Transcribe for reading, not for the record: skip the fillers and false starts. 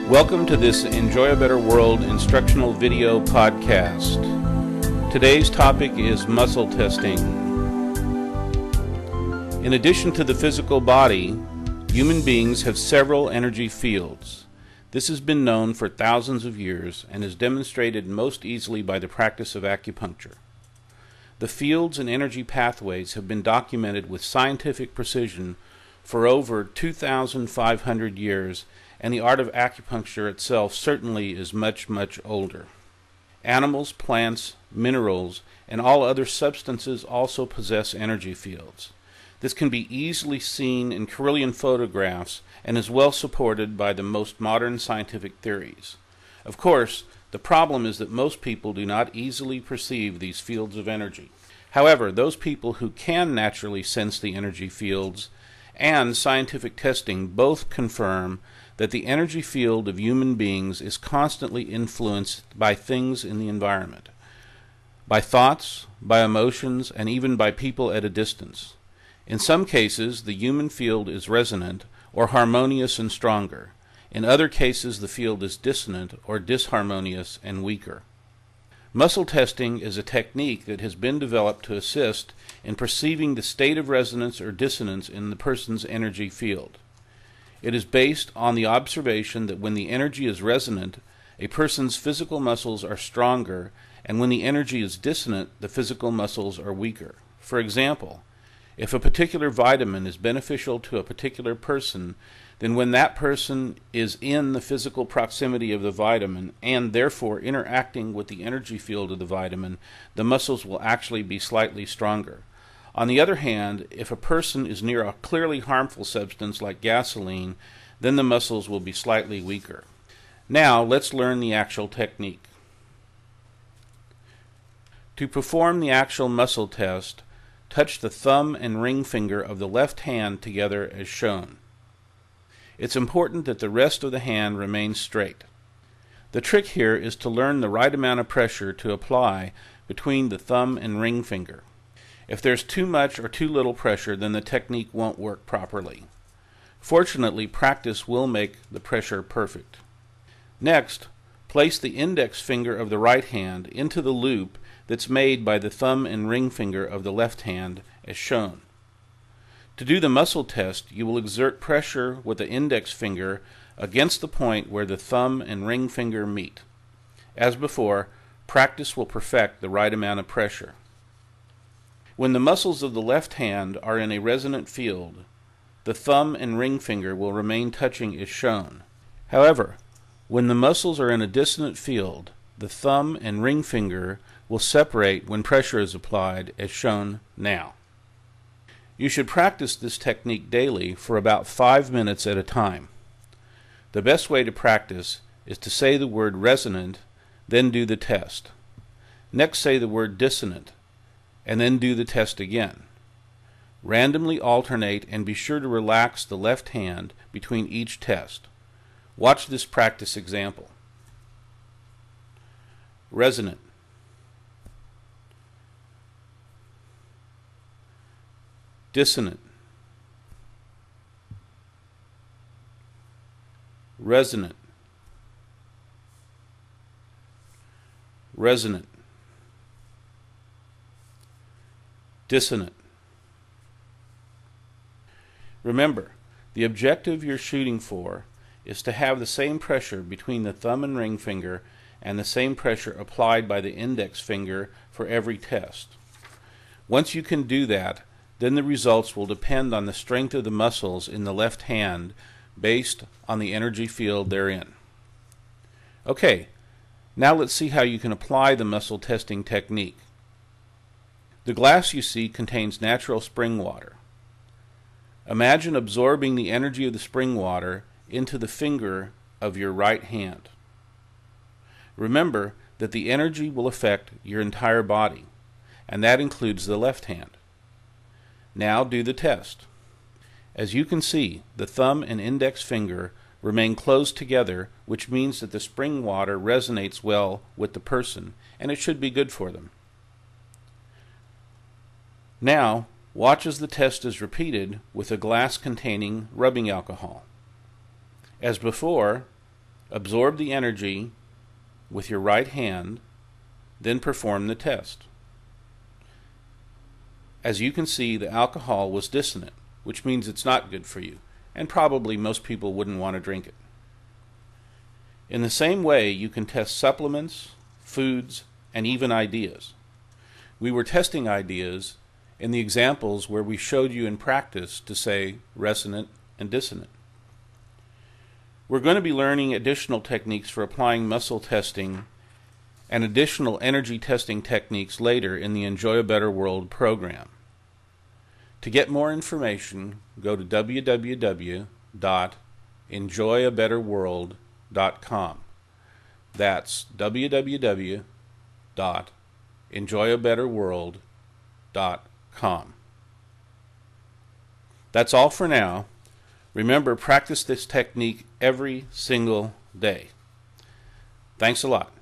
Welcome to this Enjoy a Better World instructional video podcast. Today's topic is muscle testing. In addition to the physical body, human beings have several energy fields. This has been known for thousands of years and is demonstrated most easily by the practice of acupuncture. The fields and energy pathways have been documented with scientific precision for over 2,500 years, and the art of acupuncture itself certainly is much, much older. Animals, plants, minerals, and all other substances also possess energy fields. This can be easily seen in Kirlian photographs and is well supported by the most modern scientific theories. Of course, the problem is that most people do not easily perceive these fields of energy. However, those people who can naturally sense the energy fields and scientific testing both confirm that the energy field of human beings is constantly influenced by things in the environment, by thoughts, by emotions, and even by people at a distance. In some cases, the human field is resonant or harmonious and stronger. In other cases, the field is dissonant or disharmonious and weaker. Muscle testing is a technique that has been developed to assist in perceiving the state of resonance or dissonance in the person's energy field. It is based on the observation that when the energy is resonant, a person's physical muscles are stronger, and when the energy is dissonant, the physical muscles are weaker. For example, if a particular vitamin is beneficial to a particular person, then when that person is in the physical proximity of the vitamin and therefore interacting with the energy field of the vitamin, the muscles will actually be slightly stronger. On the other hand, if a person is near a clearly harmful substance like gasoline, then the muscles will be slightly weaker. Now, let's learn the actual technique. To perform the actual muscle test, touch the thumb and ring finger of the left hand together as shown. It's important that the rest of the hand remains straight. The trick here is to learn the right amount of pressure to apply between the thumb and ring finger. If there's too much or too little pressure, then the technique won't work properly. Fortunately, practice will make the pressure perfect. Next, place the index finger of the right hand into the loop that's made by the thumb and ring finger of the left hand as shown. To do the muscle test, you will exert pressure with the index finger against the point where the thumb and ring finger meet. As before, practice will perfect the right amount of pressure. When the muscles of the left hand are in a resonant field, the thumb and ring finger will remain touching as shown. However, when the muscles are in a dissonant field, the thumb and ring finger will separate when pressure is applied as shown now. You should practice this technique daily for about 5 minutes at a time. The best way to practice is to say the word resonant, then do the test. Next, say the word dissonant, and then do the test again. Randomly alternate and be sure to relax the left hand between each test. Watch this practice example. Resonant. Dissonant. Resonant. Resonant. Dissonant. Remember, the objective you're shooting for is to have the same pressure between the thumb and ring finger and the same pressure applied by the index finger for every test. Once you can do that, then the results will depend on the strength of the muscles in the left hand based on the energy field they're in. Okay, now let's see how you can apply the muscle testing technique. The glass you see contains natural spring water. Imagine absorbing the energy of the spring water into the finger of your right hand. Remember that the energy will affect your entire body, and that includes the left hand. Now do the test. As you can see, the thumb and index finger remain closed together, which means that the spring water resonates well with the person, and it should be good for them. Now, watch as the test is repeated with a glass containing rubbing alcohol. As before, Absorb the energy with your right hand, then perform the test. As you can see, the alcohol was dissonant, which means it's not good for you, and probably most people wouldn't want to drink it. In the same way, you can test supplements, foods, and even ideas. We were testing ideas in the examples where we showed you in practice to say resonant and dissonant. We're going to be learning additional techniques for applying muscle testing and additional energy testing techniques later in the Enjoy a Better World program. To get more information, go to www.enjoyabetterworld.com. That's www.enjoyabetterworld.com. That's all for now. Remember, practice this technique every single day. Thanks a lot.